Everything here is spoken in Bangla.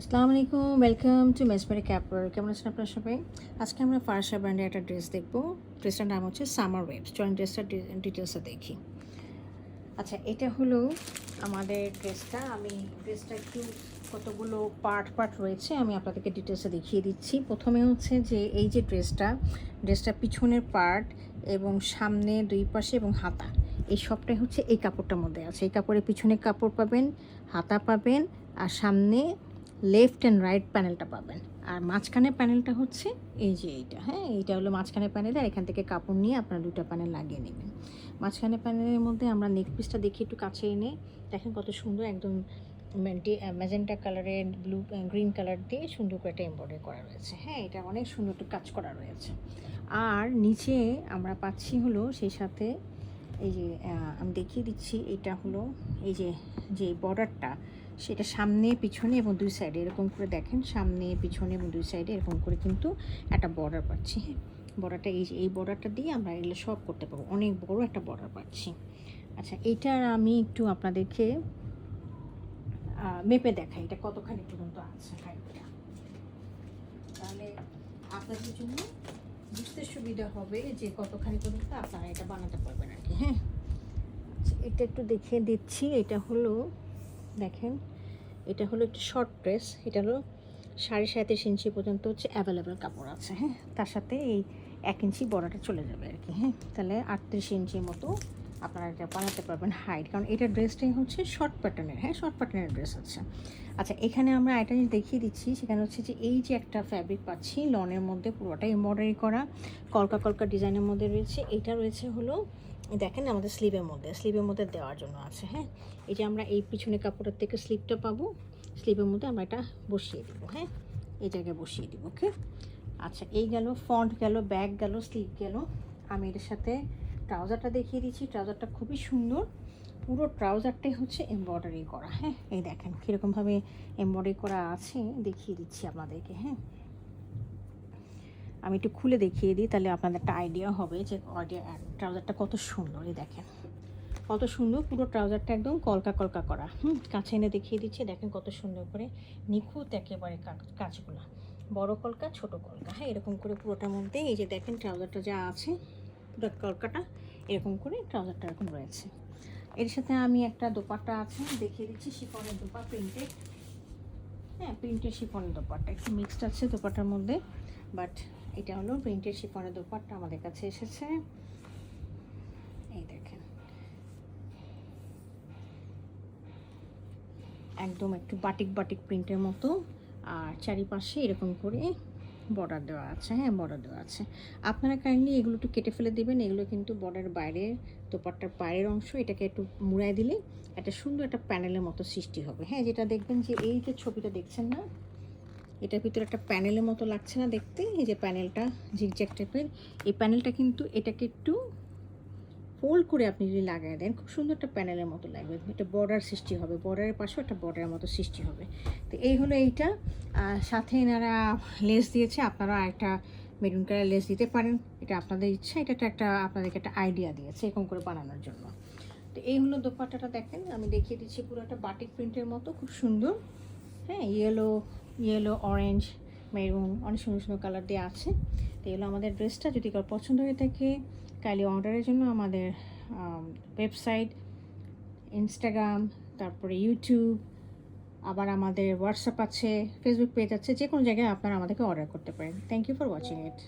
আসসালামু আলাইকুম, ওয়েলকাম টু মেসমেরি ক্যাপর। কেমন আছেন আপনারা সবাই? আজকে আমরা ফারসা ব্র্যান্ডের একটা ড্রেস দেখবো। ড্রেসটার নাম হচ্ছে সামার ওয়েভস। চলেন ড্রেসটার ডিটেলসটা দেখি। আচ্ছা, এটা হলো আমাদের ড্রেসটা। আমি ড্রেসটা একটু কতগুলো পার্ট রয়েছে, আমি আপনাদেরকে ডিটেলসে দেখিয়ে দিচ্ছি। প্রথমে হচ্ছে যে এই যে ড্রেসটা পিছনের পার্ট এবং সামনে দুই পাশে এবং হাতা, এই সবটাই হচ্ছে এই কাপড়টার মধ্যে আছে। এই কাপড়ের পিছনে কাপড় পাবেন, হাতা পাবেন, আর সামনে লেফট অ্যান্ড রাইট প্যানেলটা পাবেন। আর মাঝখানের প্যানেলটা হচ্ছে এই যে এইটা, হ্যাঁ, এইটা হলো মাঝখানের প্যানেল। আর এখান থেকে কাপড় নিয়ে আপনারা দুটো প্যানেল লাগিয়ে নেবেন। মাঝখানে প্যানেলের মধ্যে আমরা নেক পিসটা দেখি একটু কাছে এনে দেখেন কত সুন্দর, একদম ম্যাজেন্টা কালারের ব্লু গ্রিন কালার দিয়ে সুন্দর করে একটা এমব্রয়ডারি করা রয়েছে। হ্যাঁ, এটা অনেক সুন্দর একটু কাজ করা রয়েছে। আর নিচে আমরা পাচ্ছি হলো সেই সাথে এই যে আমি দেখিয়ে দিচ্ছি, এটা হলো এই যে বর্ডারটা, সেটা সামনে পিছনে এবং দুই সাইডে এরকম করে দেখেন, সামনে পিছনে এবং দুই সাইডে এরকম করে কিন্তু একটা বর্ডার পাচ্ছি। হ্যাঁ, বর্ডারটা এই বর্ডারটা দিয়ে আমরা এগুলো সব করতে পারবো, অনেক বড় একটা বর্ডার পাচ্ছি। আচ্ছা, এইটার আমি একটু আপনাদেরকে মেপে দেখাই এটা কতখানি পর্যন্ত আছে হাইটটা, তাহলে আপনাদের জন্য বুঝতে সুবিধা হবে যে কতখানি পর্যন্ত আপনারা এটা বানাতে পারবেন আর কি। হ্যাঁ, আচ্ছা, এটা একটু দেখিয়ে দিচ্ছি। এটা হলো দেখেন, এটা হলো একটু শর্ট ড্রেস। এটা হলো 37.5 ইঞ্চি পর্যন্ত হচ্ছে অ্যাভেলেবেল কাপড় আছে। হ্যাঁ, তার সাথে এই 1 ইঞ্চি বড়াটা চলে যাবে আর কি। হ্যাঁ, তাহলে 38 ইঞ্চির মতো আপনারা এটা বানাতে পারবেন হাইট, কারণ এটা ড্রেসটাই হচ্ছে শর্ট প্যাটার্নের। হ্যাঁ, শর্ট প্যাটার্নের ড্রেস আছে। আচ্ছা, এখানে আমরা এটা জিনিস দেখিয়ে দিচ্ছি, সেখানে হচ্ছে যে এই যে একটা ফ্যাব্রিক পাচ্ছি লনের মধ্যে, পুরোটাই এমব্রয়ডারি করা কলকা কলকা ডিজাইনের মধ্যে রয়েছে। এটা রয়েছে হলো দেখেন আমাদের স্লিভের মধ্যে দেওয়ার জন্য আছে। হ্যাঁ, এই যে আমরা এই পিছনে কাপড়ের থেকে স্লিভটা পাবো, স্লিভের মধ্যে আমরা এটা বসিয়ে দিব। হ্যাঁ, এই জায়গায় বসিয়ে দিব। ওকে, আচ্ছা, এই গেল ফ্রন্ট, গেল ব্যাক, গেল স্লিভ গেল। আমি এর সাথে ট্রাউজারটা দেখিয়ে দিচ্ছি। ট্রাউজারটা খুবই সুন্দর, পুরো ট্রাউজারটাই হচ্ছে এমব্রয়ডারি করা। হ্যাঁ, এই দেখেন কীরকমভাবে এমব্রয়ডারি করা আছে, দেখিয়ে দিচ্ছি আপনাদেরকে। হ্যাঁ, আমি একটু খুলে দেখিয়ে দিই, তাহলে আপনাদের একটা আইডিয়া হবে যে ট্রাউজারটা কত সুন্দর। এই দেখেন কত সুন্দর, পুরো ট্রাউজারটা একদম কলকা কলকা করা। কাছে এনে দেখিয়ে দিচ্ছি, দেখেন কত সুন্দর করে নিখুঁত একেবারে কাজগুলো, বড় কলকা ছোট কলকা। হ্যাঁ, এরকম করে পুরোটার মধ্যে এই যে দেখেন ট্রাউজারটা যা আছে, পুরো কলকাটা এরকম করে ট্রাউজারটা এরকম রয়েছে। এর সাথে আমি একটা দোপাট্টা আছে দেখিয়ে দিচ্ছি, শিফনের দোপাট্টা, প্রিন্টেড। হ্যাঁ, প্রিন্টেড শিফনের দোপাট্টা, একটু মিক্সড আছে দোপাট্টার মধ্যে, বাট এটা হলো প্রিন্টেড শিফনের দোপাট্টা আমাদের কাছে এসেছে। এই দেখেন একদম একটু বাটিক প্রিন্টের মতো, আর চারিপাশে এরকম করে বর্ডার দেওয়া আছে। হ্যাঁ, বর্ডার দেওয়া আছে। আপনারা কাইন্ডলি এগুলো একটু কেটে ফেলে দেবেন, এগুলো কিন্তু বর্ডারের বাইরে, দোপাট্টার বাইরের অংশ, এটাকে একটু মুড়াই দিলে একটা সুন্দর একটা প্যানেলের মতো সৃষ্টি হবে। হ্যাঁ, যেটা দেখবেন যে এই যে ছবিটা দেখছেন না, এটার ভিতরে একটা প্যানেলের মতো লাগছে না দেখতে, এই যে প্যানেলটা ঝিকঝ্যাক টাইপের, এই প্যানেলটা কিন্তু এটাকে একটু ফোল্ড করে আপনি যদি লাগাই দেন, খুব সুন্দর একটা প্যানেলের মতো লাগবে। একটা বর্ডার সৃষ্টি হবে, বর্ডারের পাশেও একটা বর্ডারের মতো সৃষ্টি হবে। তো এই হলো এইটা। সাথে এনারা লেস দিয়েছে, আপনারা একটা মেরুন কালার লেস দিতে পারেন, এটা আপনাদের ইচ্ছা। এটা একটা আপনাদেরকে একটা আইডিয়া দিয়েছে এরকম করে বানানোর জন্য। তো এই হলো দোপাট্টাটা, দেখেন আমি দেখিয়ে দিচ্ছি, পুরো একটা বাটিক প্রিন্টের মতো, খুব সুন্দর। হ্যাঁ, ইয়েলো অরেঞ্জ মেরুন অনেক সুন্দর সুন্দর কালার দিয়ে আছে। তো এগুলো আমাদের ড্রেসটা, যদি কারো পছন্দ হয়ে থাকে কাইন্ডলি অর্ডারের জন্য আমাদের ওয়েবসাইট, ইনস্টাগ্রাম, তারপরে ইউটিউব, আবার আমাদের হোয়াটসঅ্যাপ আছে, ফেসবুক পেজ আছে, যে কোনো জায়গায় আপনারা আমাদেরকে অর্ডার করতে পারেন। Thank you for watching it.